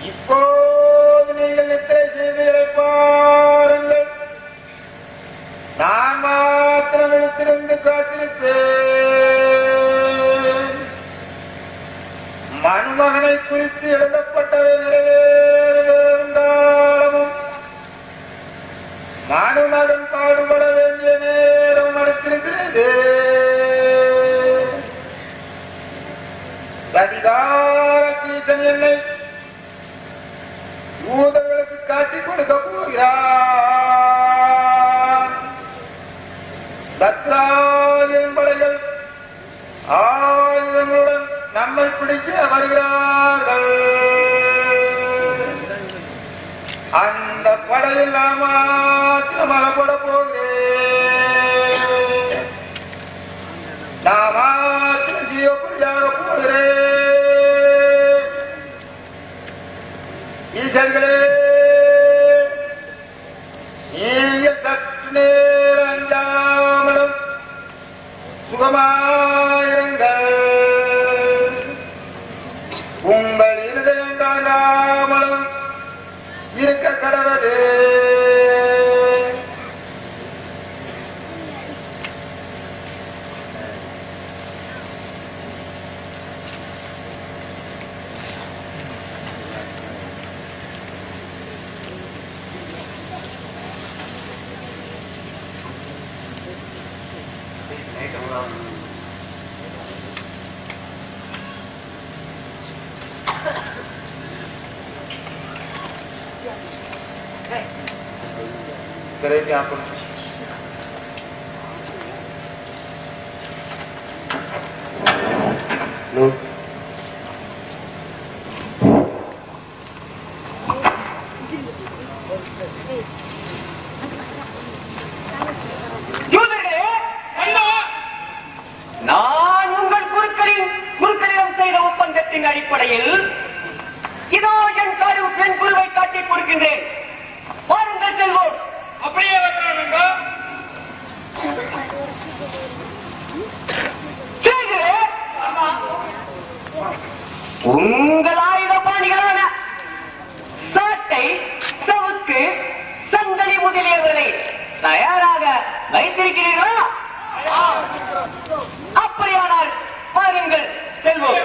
இப்போது நீங்கள் நித்திரை செய்வீரை பாருங்கள். நான் மாத்திரம் விழித்திருந்து காத்திருப்பேன். மண்மகனை குறித்து எழுதப்பட்டவை நிறைவேறும் காலமும் மனுமகன் பாடுபட வேண்டிய நேரம் அடுத்திருக்கிறது. அதிகார கீசன் என்னை யூதர்களுக்கு காட்டிக் கொடுக்க போகிறான். பத்ராயின் படைகள் பிடிக்க வருகிறார்கள். அந்த படையில் நான் மாத்திரம் அகப்பட போகிறேன். நான் மாத்திரம் ஜீவப்படியாக போகிறேன். ஈசர்களே, நீங்கள் சற்று நேரம் அஞ்சாமலும் சுகமாயிருங்கள். உங்கள் இருதயம் தாங்காமலும் இருக்க கடவது. करेंगे आप நான் உங்கள் குருக்களிடம் செய்த ஒப்பந்தத்தின் அடிப்படையில் இதோ என் குருவை காட்டிக் கொடுக்கின்றேன். வாருங்கள் செல்வோம். அப்படியே உங்கள் ஆயுத பாணிகளான சாட்டை, சவுக்கு, சந்தலி முதலியவர்களை தயாராக வைத்திருக்கிறீர்களா? அப்படியானால் பாருங்கள் செல்வோம்.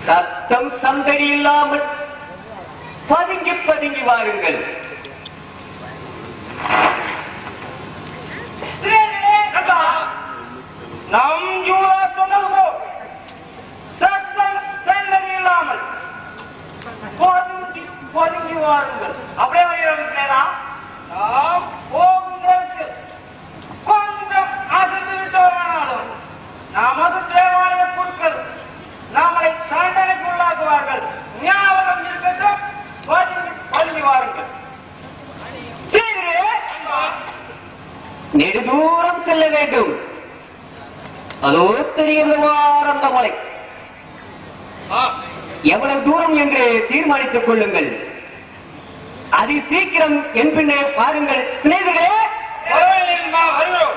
சத்தம் சந்தடி இல்லாமல் பதுங்கி பதுங்கி வாருங்கள். நம் யூரா சொன்னது போல் சத்தம் சந்தடி இல்லாமல் பதுங்கி வாருங்கள். அப்படியே வருகிறா. நாம் போகும்போது கொஞ்சம் அசைந்து விட்டவரானாலும் நமது தேவாலய பொருட்கள் நம்மளை சண்டனைக்கு உள்ளாக்குவார்கள். ஞாபகம் இருக்கட்டும். பதுங்கி வாருங்கள். நெடுதூரம் செல்ல வேண்டும். அதோ தெரிகிறவார் அந்த மலை. எவ்வளவு தூரம் என்று தீர்மானித்துக் கொள்ளுங்கள். அதி சீக்கிரம் என் பின்னே பாருங்கள் சிநேகிதர்களே. வருகிறோம்.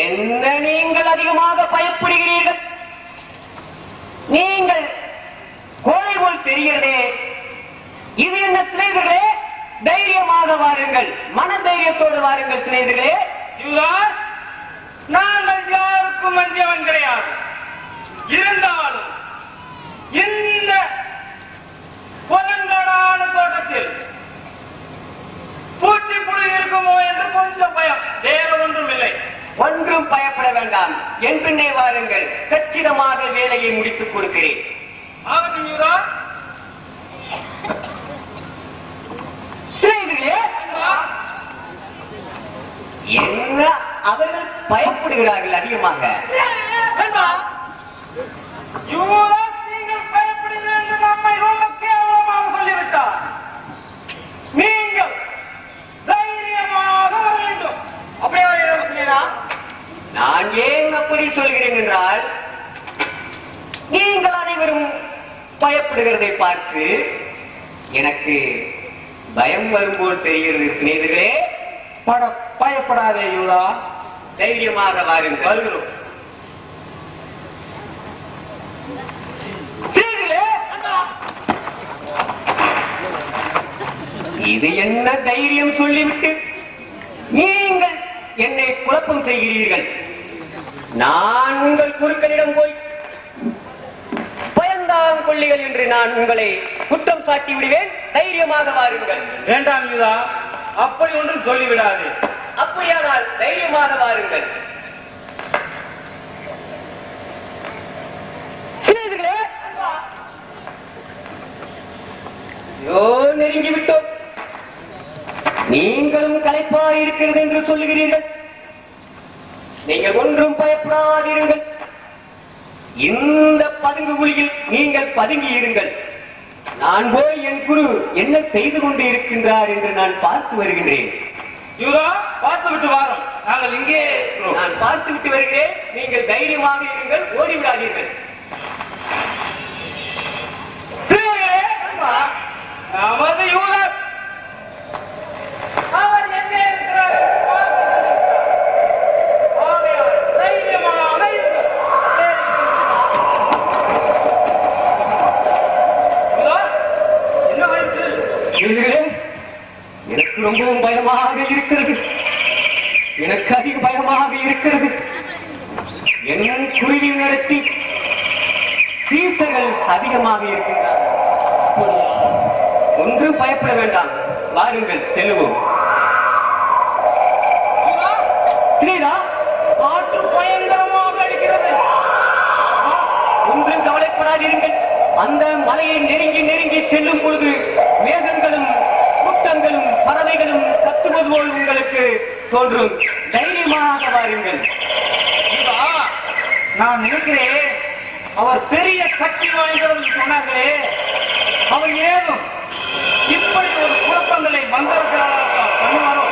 என்ன நீங்கள் அதிகமாக பயப்படுகிறீர்கள்? நீங்கள் கோழை போல் தெரிகிறதே. இது என்ன சிநேகிதர்களே? தைரியமாக வாருங்கள். மன தைரியத்தோடு வாருங்கள் சிநேகிதர்களே. நாங்கள் யாருக்கும் மந்தியவன் கிடையாது. இருந்தாலும் இந்த புலங்களான தோட்டத்தில் பூச்சி புழு இருக்குமோ என்று கொஞ்சம் பயம். வேற ஒன்றும் இல்லை. ஒன்றும் பயப்பட வேண்டாம். என் பின்னே வாருங்கள். கச்சிதமாக வேலையை முடித்துக் கொடுக்கிறேன். ஆகட்டும் யூரா. என்ன அவர்கள் பயப்படுகிறார்கள் அதிகமாக? யூரா, நீங்கள் பயப்படுகிறீர்கள் என்று நம்மை ரொம்ப கேவலமாக சொல்லிவிட்டார். நீங்கள் தைரியமாக வர வேண்டும். அப்படியே வருகிறீர்களா? நான் ஏன் அப்படி சொல்கிறேன் என்றால், நீங்கள் அனைவரும் பயப்படுகிறதை பார்த்து எனக்கு பயம் வரும்போது தெரிகிறது சிநேகிதர்களே. பயப்படாதே யூரா. தைரியமாக வாருங்கள். வருகிறோம். இது என்ன தைரியம் சொல்லிவிட்டு நீங்கள் என்னை குழப்பம் செய்கிறீர்கள். நான் உங்கள் குருக்களிடம் போய் பயந்தாங்கொள்ளிகள் என்று நான் உங்களை குற்றம் சாட்டி விடுவேன். தைரியமாக வாருங்கள். வேண்டாம் யூரா, அப்படி ஒன்றும் சொல்லிவிடாது. அப்படியானால் தைரியமாக வாருங்கள். நெருங்கிவிட்டோம். நீங்களும் களைப்பாய் இருக்கிறது என்று சொல்லுகிறீர்கள். நீங்கள் ஒன்றும் பயப்படாதீர்கள். இந்த பதுங்கு குழியில் நீங்கள் பதுங்கி இருங்கள். நான் போய் என் குரு என்ன செய்து கொண்டு இருக்கின்றார் என்று நான் பார்த்து வருகின்றேன். யூதா, பார்த்து விட்டு வாரம். நாங்கள் இங்கே நான் பார்த்து விட்டு வருகிறேன். நீங்கள் தைரியமாக இருங்கள், ஓடிவிடாதீர்கள். நமது யூதா அவர் எங்கே இருக்கிறார்? எனக்கு ரொம்பவும் பயமாக இருக்கிறது. எனக்கு அதிக பயமாக இருக்கிறது. என் குருவி நடத்தி சீசர்கள் அதிகமாக இருக்கின்றார். ஒன்றும் பயப்பட வேண்டாம், வாருங்கள் செல்லுவோம். ஸ்ரீரா, காற்று பயங்கரமாக அடிக்கிறது. ஒன்றும் கவலைப்படாதீர்கள். அந்த மலையை நெருங்கி நெருங்கி செல்லும் பொழுது மேகங்களும் கூட்டங்களும் பறவைகளும் கத்துவது போல் உங்களுக்கு தோன்றும். தைரியமாக வாருங்கள். நான் நினைக்கிறேன், அவர் பெரிய சக்தி வாய்ந்தவர் சொன்னார்களே, அவர் ஏதும் இப்படி ஒரு குழப்பங்களை மந்திரத்தால் பண்ணுவாரோ?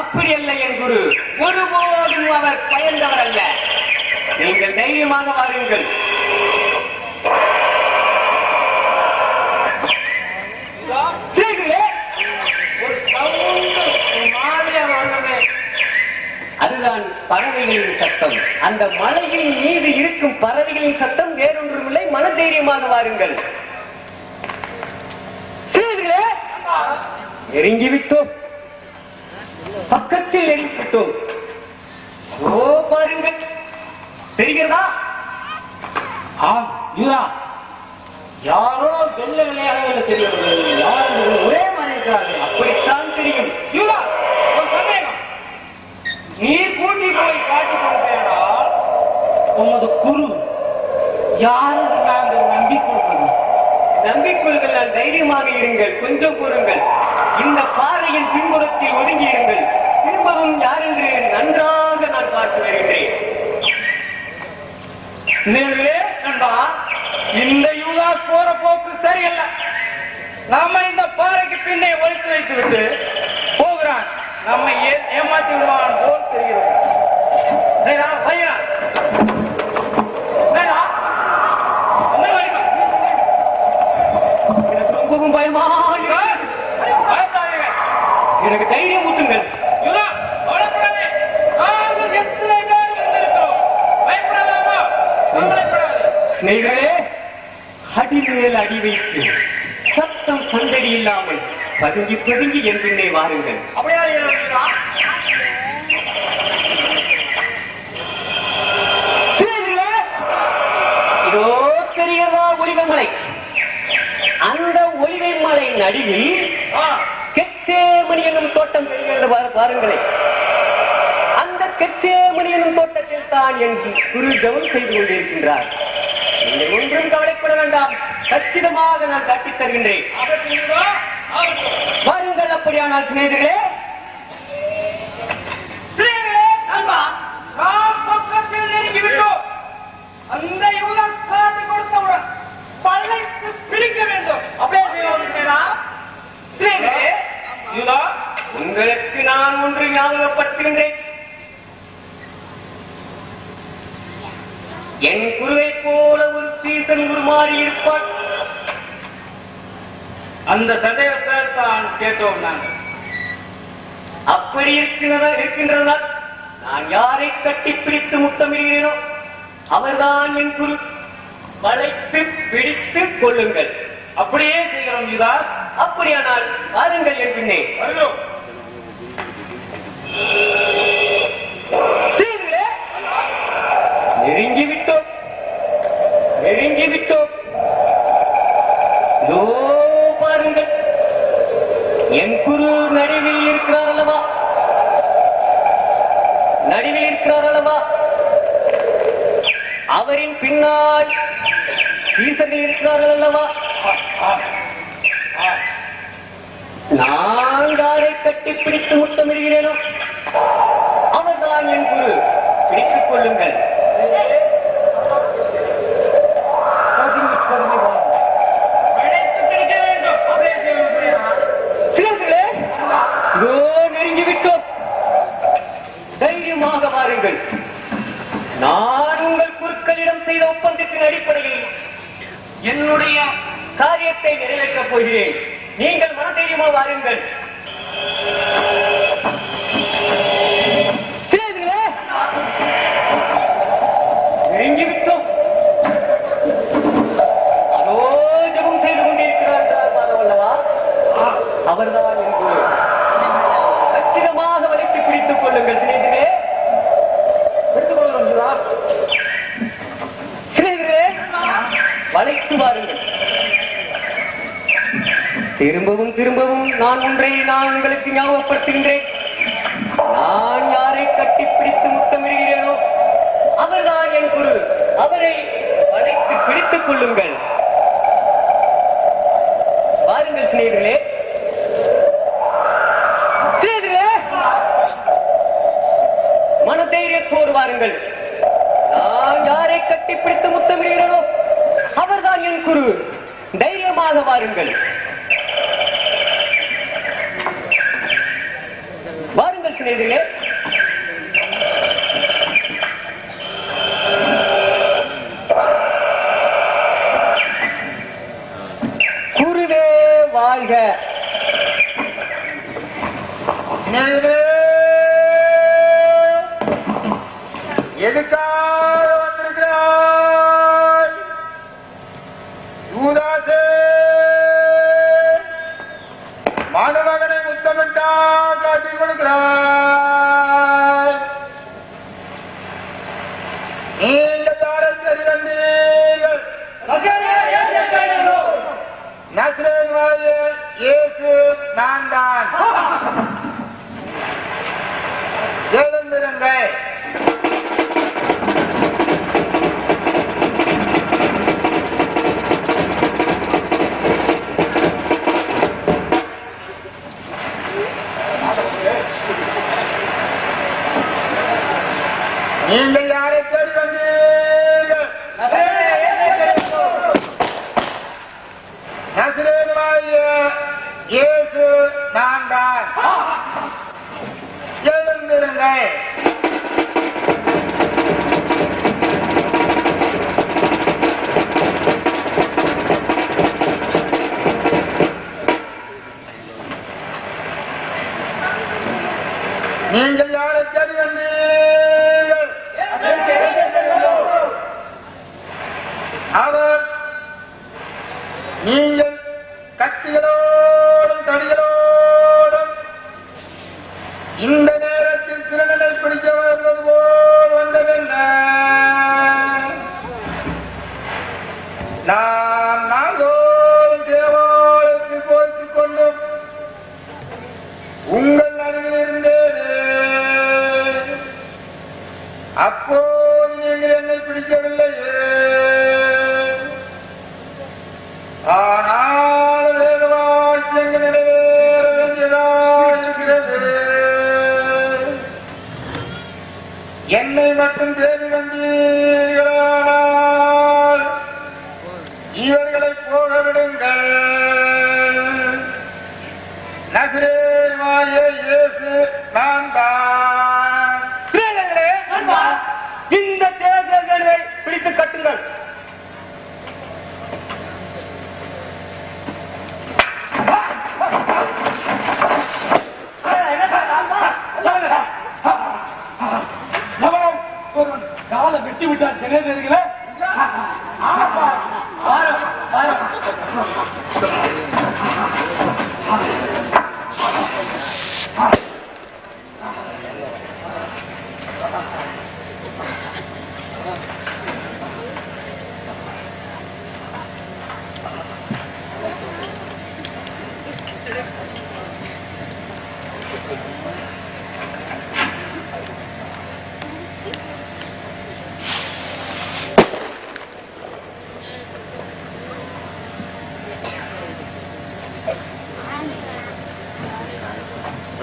அப்படி அல்ல என் குரு, ஒருபோதும் அவர் பயந்தவர் அல்ல. நீங்கள் தைரியமாக வாருங்கள். ஒரு சவுண்ட் மாதிரியாக வந்தது. அதுதான் பறவைகளின் சத்தம். அந்த மலையின் மீது இருக்கும் பறவைகளின் சத்தம் வேறொன்றுமில்லை. மனதைரியமாக வாருங்கள். நெருங்கிவிட்டோம், பக்கத்தில் நெருங்கிவிட்டோம். ஓ பாருங்கள், தெரிகிறதா? யூதா, யாரோ வெள்ள விளையாட தெரிகிறது. யாரும் ஒரே மாதிரி இருக்கிறார்கள். அப்படித்தான் தெரியும். யூதா, ஒரு சந்தேகம். நீ கூட்டி போய் காட்டிக் கொடுத்தால் உமது குரு யாருக்கு நாங்கள் நம்பிக்கொள்வது? நம்பிக்கொள்கள், நான் தைரியமாக இருங்கள். கொஞ்சம் கூறுங்கள். இந்த பாறையின் பின்புறத்தில் ஒதுங்கி இருங்கள். திரும்பவும் யார் என்று நன்றாக நான் பார்த்து வருகின்றேன். நேர்களே, நண்பா, இந்த யூதா போற போக்கு சரியல்ல. நாம இந்த பாறைக்கு பின்னே ஒழித்து வைத்து விட்டு போகிறான். நம்மை ஏமாற்றி விடுவான் போல் தெரிகிறது. சரிடா, பையா. சரிடா, என்ன வழிமா? எனக்கு ரொம்பவும் பயமாக பயப்படாதீங்க. எனக்கு தைரியம் ஊட்டுங்கள். யூதா, கவலைப்படாதே. நாங்கள் எத்தனை பேர் வந்திருக்கிறோம். பயப்படாதாமா? கவலைப்படாதே. ஸ்நேகிதரே, அடி மேல் அடி வைத்து சத்தம் சந்தடி இல்லாமல் பதுங்கி பதுங்கி என் பின்னே வாருங்கள். அப்படியா யூதா? இதோ பெரியவா ஒலிவமலை. அந்த ஒலிவை மலை நடுவில் கெச்சேமணி என்னும் தோட்டம் தெரிகிறது. பாருங்களேன், அந்த கெச்சேமணி என்னும் தோட்டத்தில் தான் என் குரு ஜெபம் செய்து கொண்டிருக்கின்றார். நீங்கள் ஒன்றும் கவலைப்பட வேண்டாம், கச்சிதமாக நான் காட்டித் தருகின்றேன். வாருங்கள். அப்படியானால் சிநேகிதர்களே, பக்கத்தில் நெருங்கிவிட்டோம். அந்த யூதா காட்டி கொடுத்தவுடன் பள்ளைக்கு பிடிக்க வேண்டும். அப்படியே யூதா, உங்களுக்கு நான் ஒன்று ஞாபகப்படுத்துகின்றேன். என் குருவை போல ஒரு சீசன் உருமாறி இருப்பார். அந்த சந்தேகத்தை தான் கேட்டோம் நாங்கள். அப்படி இருக்கின்றதா நான் யாரை கட்டிப்பிடித்து முத்தமிடுகிறேனோ அவர்தான் என் குரு. வளைத்து பிடித்து கொள்ளுங்கள். அப்படியே செய்கிறோம் யூதா. அப்படியானால் வாருங்கள் என் பின்னே. வருகிறோம். நெருங்கிவிட்டோம், நெருங்கிவிட்டோம். இதோ பாருங்கள், என் குரு நடுவில் இருக்கிறார் அல்லவா? நடுவில் இருக்கிறார் அல்லவா? அவரின் பின்னால் சீசர்கள் இருக்கிறார்கள் அல்லவா? நான் யாரை கட்டி பிடித்து முத்தமிடுகிறேனோ அவர்தான் என் குரு. பிடித்துக் கொள்ளுங்கள். சிலர்களே, இதோ நெருங்கிவிட்டோம். தைரியமாக வாருங்கள். நான் உங்கள் குருக்களிடம் செய்த ஒப்பந்தத்தின் அடிப்படையில் என்னுடைய காரியத்தை நிறைவேற்றப் போகிறேன். நீங்கள் மனதைரியமா வாருங்கள். சிலர்களே, நெருங்கிவிட்டோம். அதோ ஜபம் செய்து கொண்டிருக்கிறார் பாரவல்லவா, அவர்தான் என் குரு. கச்சிதமாக வளைத்து பிடித்துக் கொள்ளுங்கள். சிலைகளே, எடுத்துக் கொள்ளுங்கள். சிலைகளே, வளைத்து வாருங்கள். திரும்பவும் திரும்பவும் நான் உங்களுக்கு ஞாபகப்படுத்துகின்றேன். நான் யாரை கட்டிப்பிடித்து முத்தமிடுகிறேனோ அவர்தான் என் குரு. அவரை வளைத்து பிடித்துக் கொள்ளுங்கள். வாருங்கள் சிநேகிதர்களே. சிநேகிதர்களே, மனதைரியத்தோடு வாருங்கள். நான் யாரை கட்டிப்பிடித்து முத்தமிடுகிறேனோ அவர்தான் என் குரு. தைரியமாக வாருங்கள். வாருங்கள் சிநேகிதர்களே. குருவே வாழ்க. எதுக்காக வந்திருக்கிறாய் யூதாசே? மணமகனை முத்தமிட்டா காட்டிக் கொடுக்கிறாய். நீங்கள் யாரை சரி வந்தீர்கள்? நசரேயனாகிய இயேசு நான் தான். எழுந்திருங்கள். நீங்கள் யாரை தேடி வந்தீர்கள்? நசரேயனாகிய இயேசு நான் தான். எழுந்திருங்கள். நீங்கள் யாரை தேடி வந்தீர்கள்? அவர் நீங்கள் கத்திகளோடும் தடிகளோடும் இந்த நேரத்தில் திருநனை பிடிக்க வருவது போல் வந்ததென்ன? நான் நாள்தோறும் தேவாலயத்தில் போய்த்துக் கொண்டும் உங்கள் நடுவில் இருந்தேனே. அப்போது நீங்கள் என்னை பிடிக்கவில்லையே. ஆனால் வேத வாக்கியங்கள் நிறைவேற வேண்டியதாயிருக்கிறது. என்னை மட்டும் தேடி வந்தீர்களானால் இவர்களை போக விடுங்கள். நசரேயனாகிய இயேசு நான் தான். இந்த தேர்தல்களை பிடித்து கட்டுங்கள். காலை வெட்டி விட்டார் சிநேகிதர்களே.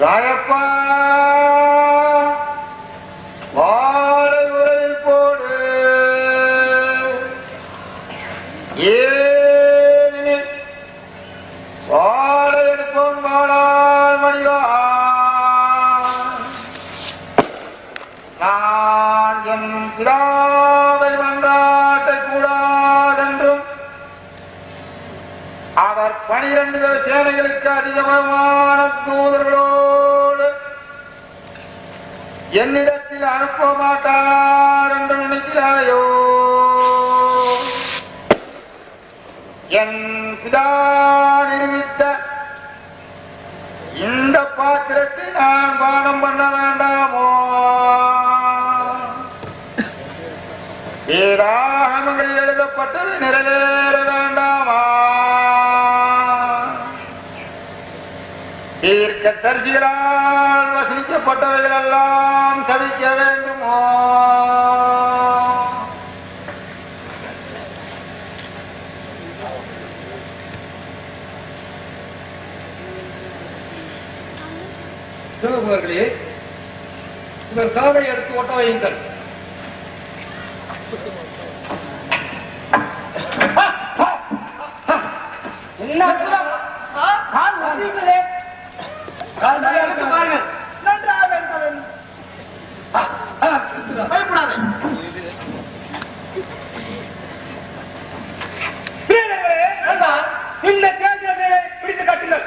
ராயப்பா வாழை உரையில் போடு ஏனெனில் வாழை எடுப்போம் வாழால் மணிவா நான் என் பிதாவை மன்றாட்டக் கூடாதென்றும் அவர் 12 சேனைகளுக்கு அதிகமான தூதர்களோடு என்னிடத்தில் அனுப்ப மாட்டார் என்று நினைக்கிறாயோ? என் பிதா நிறுவித்த இந்த பாத்திரத்தை நான் பானம் பண்ண வேண்டாமோ? வேதாகமங்களில் எழுதப்பட்டது நிறைவேற வேண்டாமா? தீர்க்க தரிசிகளால் வசனிக்கப்பட்டவைகள் எல்லாம் தவிக்க வேண்டுமோ? சிவகுமார்களே, இவர் சாவை எடுத்து ஓட்ட வையுங்கள். என்ன பயப்படாது. இந்த தேர்தலை பிடித்து காட்டுங்கள்.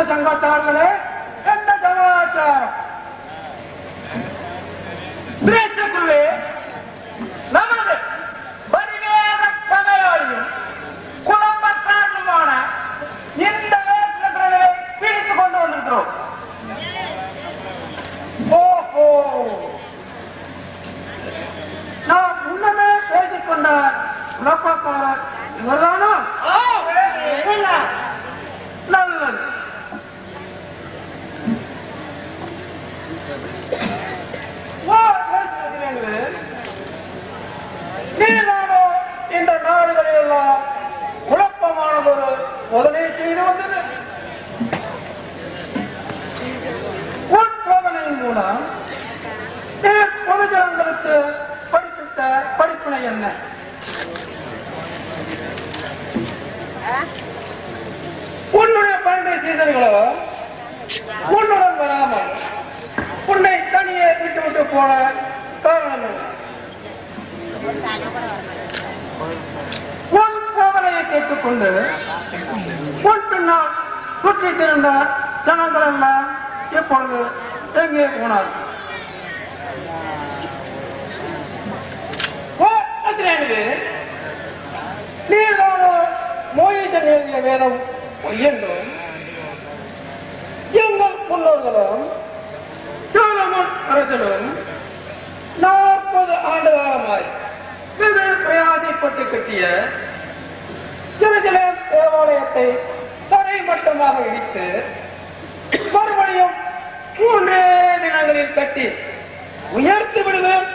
சங்கத்தார்களே, எந்த சமாச்சாரம்? குருவே, நமது பரிவேத பகையாளியும் குழப்பக்காரனுமான இந்த வேதனை பிடித்துக் கொண்டு வந்திருக்கிறோம். ஓஹோ, நான் முன்னமே பேசிக்கொண்ட குழப்பக்காரர் இவர்தானா? நல்லது. நீதானோ இந்த நாடுகளில் எல்லாம் குழப்பமானதொரு முதலே செய்து வந்தது. உன் சோதனையின் மூலம் நீ பொதுஜனங்களுக்கு படிப்பித்த படிப்பினை என்ன? உன்னுடைய பண்டை சீதர்களோ உன்னுடன் வராமல் உன்னை தனியே விட்டுவிட்டு போன காரணம் என்ன? உன் சோதனையை கேட்டுக்கொண்டு உன் பின்னால் சுற்றிட்டிருந்த ஜனங்கள் எல்லாம் எப்பொழுது எங்கே போனார்கள்? நீதானோ மோயிசன் எழுதிய வேதம் பொய்யென்றும் அப்போஸ்தலரும் சாலமோன் அரசனும் 40 ஆண்டு காலமாய் வெகு பிரயாசப்பட்டு கட்டிய ஜெருசலேம் தேவாலயத்தை தரைமட்டமாக இடித்து மறுபடியும் 3 தினங்களில் கட்டி உயர்த்தி விடுவேன்